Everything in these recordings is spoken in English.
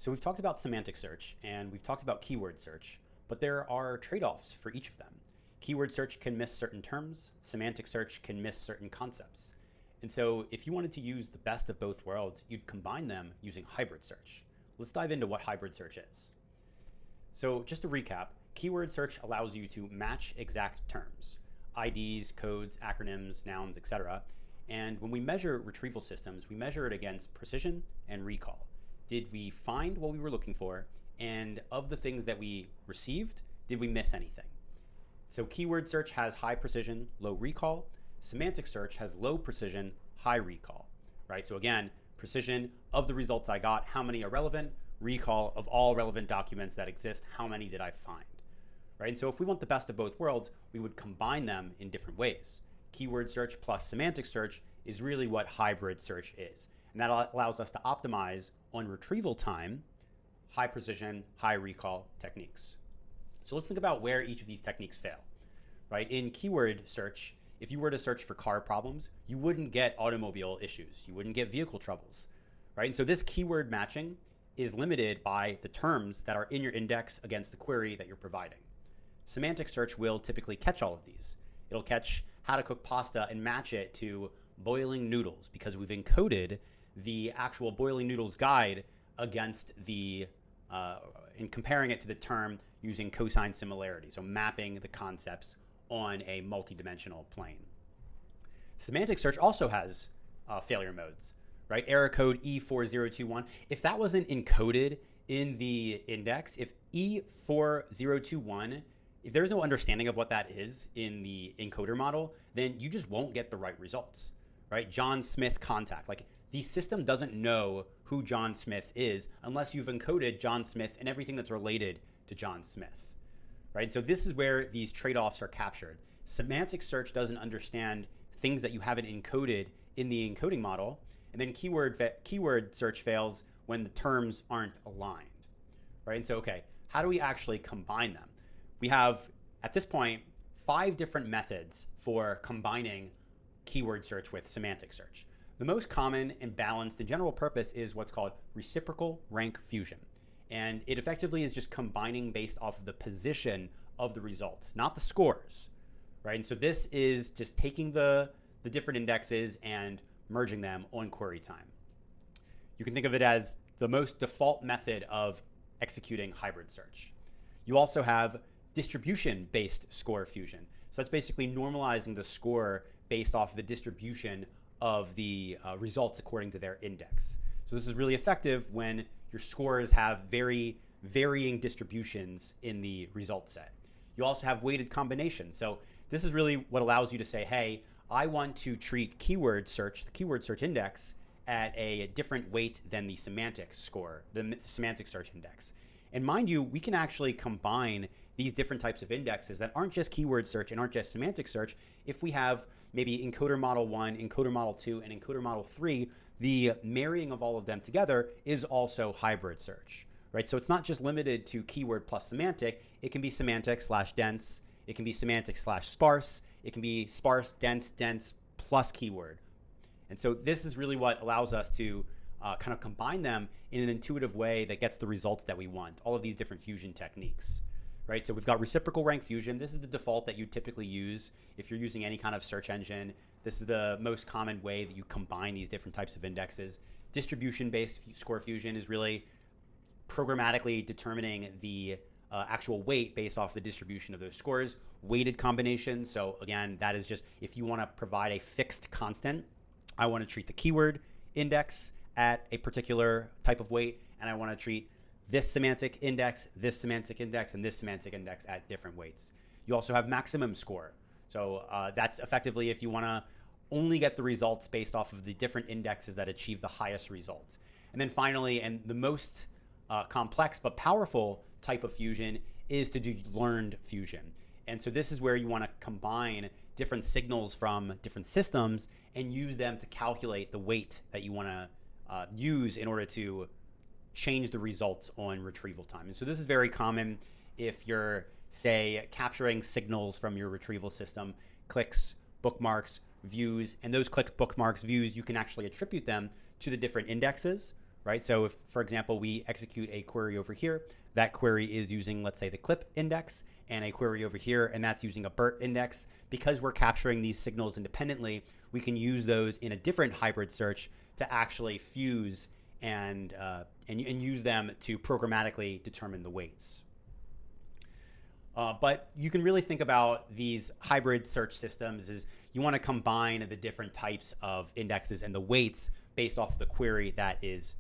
So we've talked about semantic search and we've talked about keyword search, but there are trade-offs for each of them. Keyword search can miss certain terms, semantic search can miss certain concepts. And so if you wanted to use the best of both worlds, you'd combine them using hybrid search. Let's dive into what hybrid search is. So just to recap, keyword search allows you to match exact terms, IDs, codes, acronyms, nouns, etc. And when we measure retrieval systems, we measure it against precision and recall. Did we find what we were looking for? And of the things that we received, did we miss anything? So keyword search has high precision, low recall. Semantic search has low precision, high recall, right? So again, precision of the results I got, how many are relevant? Recall of all relevant documents that exist, how many did I find, right? And so if we want the best of both worlds, we would combine them in different ways. Keyword search plus semantic search is really what hybrid search is. And that allows us to optimize on retrieval time, high precision, high recall techniques. So let's think about where each of these techniques fail, right? In keyword search, if you were to search for car problems, you wouldn't get automobile issues. You wouldn't get vehicle troubles, right? And so this keyword matching is limited by the terms that are in your index against the query that you're providing. Semantic search will typically catch all of these. It'll catch how to cook pasta and match it to boiling noodles because we've encoded the actual boiling noodles guide against the, in comparing it to the term using cosine similarity, so mapping the concepts on a multidimensional plane. Semantic search also has failure modes, right? Error code E4021. If that wasn't encoded in the index, if E4021, if there's no understanding of what that is in the encoder model, then you just won't get the right results, right? John Smith contact, like the system doesn't know who John Smith is unless you've encoded John Smith and everything that's related to John Smith, right? So this is where these trade-offs are captured. Semantic search doesn't understand things that you haven't encoded in the encoding model, and then keyword search fails when the terms aren't aligned, right? And so, okay, how do we actually combine them? We have, at this point, 5 different methods for combining keyword search with semantic search. The most common and balanced and general purpose is what's called reciprocal rank fusion. And it effectively is just combining based off of the position of the results, not the scores, right? And so this is just taking the different indexes and merging them on query time. You can think of it as the most default method of executing hybrid search. You also have distribution-based score fusion. So that's basically normalizing the score based off the distribution of the results according to their index. So this is really effective when your scores have very varying distributions in the result set. You also have weighted combinations. So this is really what allows you to say, hey, I want to treat keyword search, the keyword search index, at a different weight than the semantic score, the semantic search index. And mind you, we can actually combine these different types of indexes that aren't just keyword search and aren't just semantic search. If we have maybe encoder model 1, encoder model 2, and encoder model 3, the marrying of all of them together is also hybrid search, right? So it's not just limited to keyword plus semantic. It can be semantic slash dense. It can be semantic slash sparse. It can be sparse, dense, dense plus keyword. And so this is really what allows us to kind of combine them in an intuitive way that gets the results that we want, all of these different fusion techniques, right? So we've got reciprocal rank fusion. This is the default that you typically use if you're using any kind of search engine. This is the most common way that you combine these different types of indexes. Distribution-based score fusion is really programmatically determining the actual weight based off the distribution of those scores. Weighted combinations. So again, that is just if you want to provide a fixed constant, I want to treat the keyword index at a particular type of weight, and I want to treat this semantic index, and this semantic index at different weights. You also have maximum score. So that's effectively if you want to only get the results based off of the different indexes that achieve the highest results. And then finally, and the most complex but powerful type of fusion is to do learned fusion. And so this is where you want to combine different signals from different systems and use them to calculate the weight that you want to use in order to change the results on retrieval time. And so this is very common if you're, say, capturing signals from your retrieval system, clicks, bookmarks, views, and those clicks, bookmarks, views, you can actually attribute them to the different indexes, right? So if, for example, we execute a query over here, that query is using, let's say, the clip index, and a query over here, and that's using a BERT index. Because we're capturing these signals independently, we can use those in a different hybrid search to actually fuse and use them to programmatically determine the weights. But you can really think about these hybrid search systems as you want to combine the different types of indexes and the weights based off of the query that is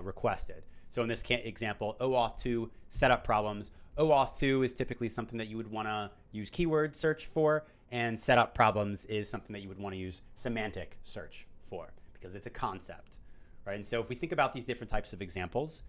requested. So in this example, OAuth 2 setup problems. OAuth 2 is typically something that you would want to use keyword search for, and setup problems is something that you would want to use semantic search for because it's a concept, right? And so if we think about these different types of examples,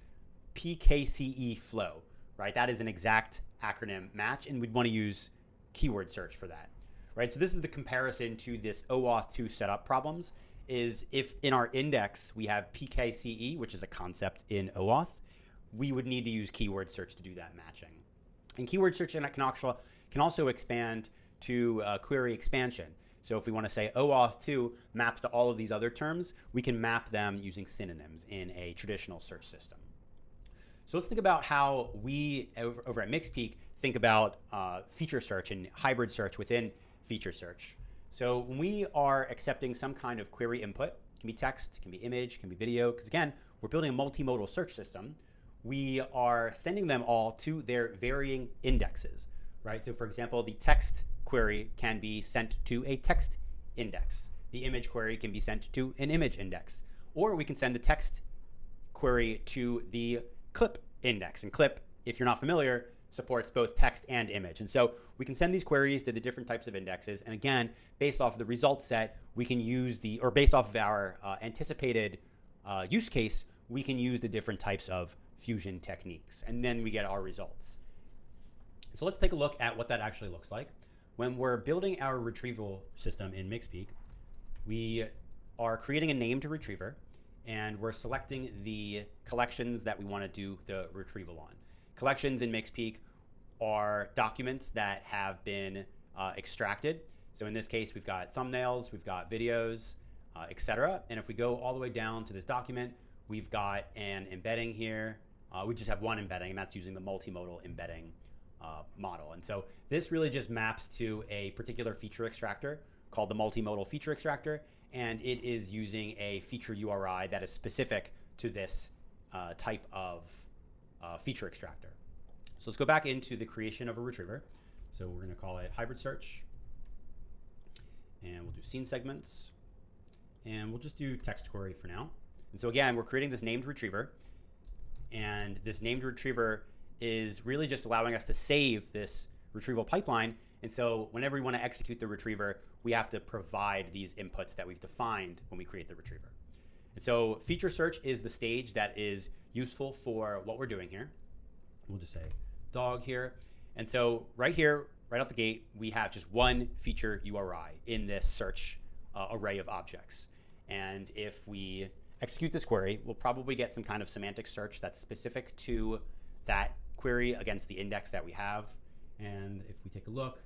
PKCE flow, right? That is an exact acronym match, and we'd want to use keyword search for that, right? So this is the comparison to this OAuth 2 setup problems. Is if in our index we have PKCE, which is a concept in OAuth, we would need to use keyword search to do that matching. And keyword search can also expand to query expansion. So if we want to say OAuth 2 maps to all of these other terms, we can map them using synonyms in a traditional search system. So let's think about how we over at Mixpeak think about feature search and hybrid search within feature search. So when we are accepting some kind of query input, it can be text, it can be image, it can be video, because again, we're building a multimodal search system. We are sending them all to their varying indexes, right? So for example, the text query can be sent to a text index. The image query can be sent to an image index. Or we can send the text query to the clip index. And clip, if you're not familiar, supports both text and image. And so we can send these queries to the different types of indexes. And again, based off of the result set, we can use or based off of our anticipated use case, we can use the different types of fusion techniques. And then we get our results. So let's take a look at what that actually looks like. When we're building our retrieval system in Mixpeak, we are creating a named retriever, and we're selecting the collections that we want to do the retrieval on. Collections in Mixpeak are documents that have been extracted. So in this case, we've got thumbnails, we've got videos, etc. And if we go all the way down to this document, we've got an embedding here. We just have one embedding, and that's using the multimodal embedding model. And so this really just maps to a particular feature extractor called the multimodal feature extractor, and it is using a feature URI that is specific to this type of feature extractor. So let's go back into the creation of a retriever. So we're going to call it hybrid search, and we'll do scene segments, and we'll just do text query for now. And so again, we're creating this named retriever, and this named retriever is really just allowing us to save this retrieval pipeline. And so whenever we want to execute the retriever, we have to provide these inputs that we've defined when we create the retriever. And so feature search is the stage that is useful for what we're doing here. We'll just say dog here. And so right here, right out the gate, we have just one feature URI in this search array of objects. And if we execute this query, we'll probably get some kind of semantic search that's specific to that query against the index that we have. And if we take a look,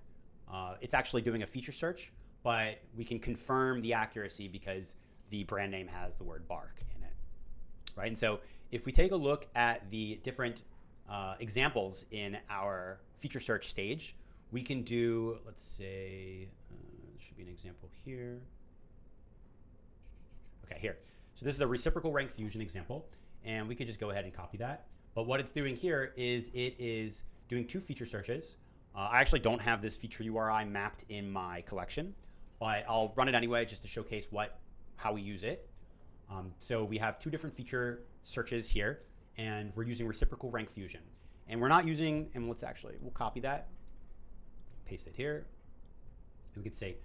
it's actually doing a feature search, but we can confirm the accuracy because the brand name has the word bark in it, right? And so if we take a look at the different examples in our feature search stage, we can do, let's say, there should be an example here. Okay, here. So this is a reciprocal rank fusion example, and we could just go ahead and copy that. But what it's doing here is it is doing two feature searches. I actually don't have this feature URI mapped in my collection, but I'll run it anyway just to showcase how we use it. So we have two different feature searches here, and we're using reciprocal rank fusion. And we're not using, and we'll copy that, paste it here. And we could say,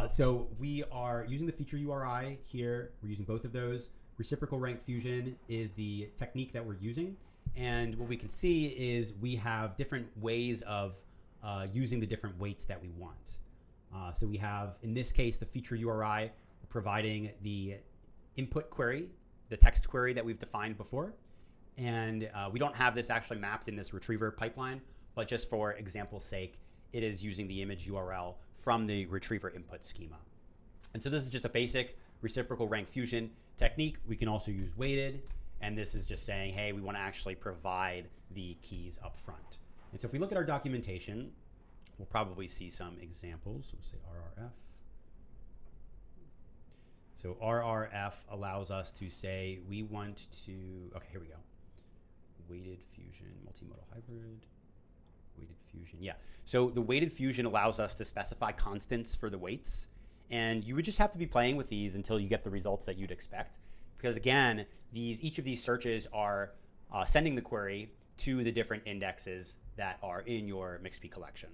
so we are using the feature URI here. We're using both of those. Reciprocal rank fusion is the technique that we're using. And what we can see is we have different ways of using the different weights that we want. So we have, in this case, the feature URI providing the input query, the text query that we've defined before. And we don't have this actually mapped in this retriever pipeline, but just for example's sake, it is using the image URL from the retriever input schema. And so this is just a basic reciprocal rank fusion technique. We can also use weighted. And this is just saying, hey, we want to actually provide the keys up front. And so if we look at our documentation, we'll probably see some examples. So we'll say RRF. So RRF allows us to say we want to, okay, here we go. Weighted fusion, multimodal hybrid, weighted fusion. Yeah, so the weighted fusion allows us to specify constants for the weights. And you would just have to be playing with these until you get the results that you'd expect. Because again, each of these searches are sending the query to the different indexes that are in your MXP collection.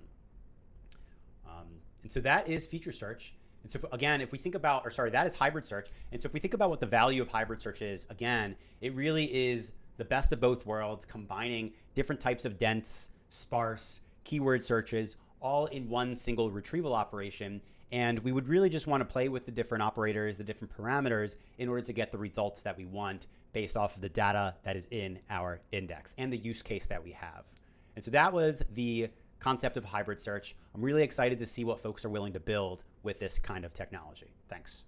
And so that is feature search. And so again, if we think about, that is hybrid search. And so if we think about what the value of hybrid search is, again, it really is the best of both worlds, combining different types of dense, sparse, keyword searches, all in one single retrieval operation. And we would really just want to play with the different operators, the different parameters, in order to get the results that we want based off of the data that is in our index and the use case that we have. And so that was the concept of hybrid search. I'm really excited to see what folks are willing to build with this kind of technology. Thanks.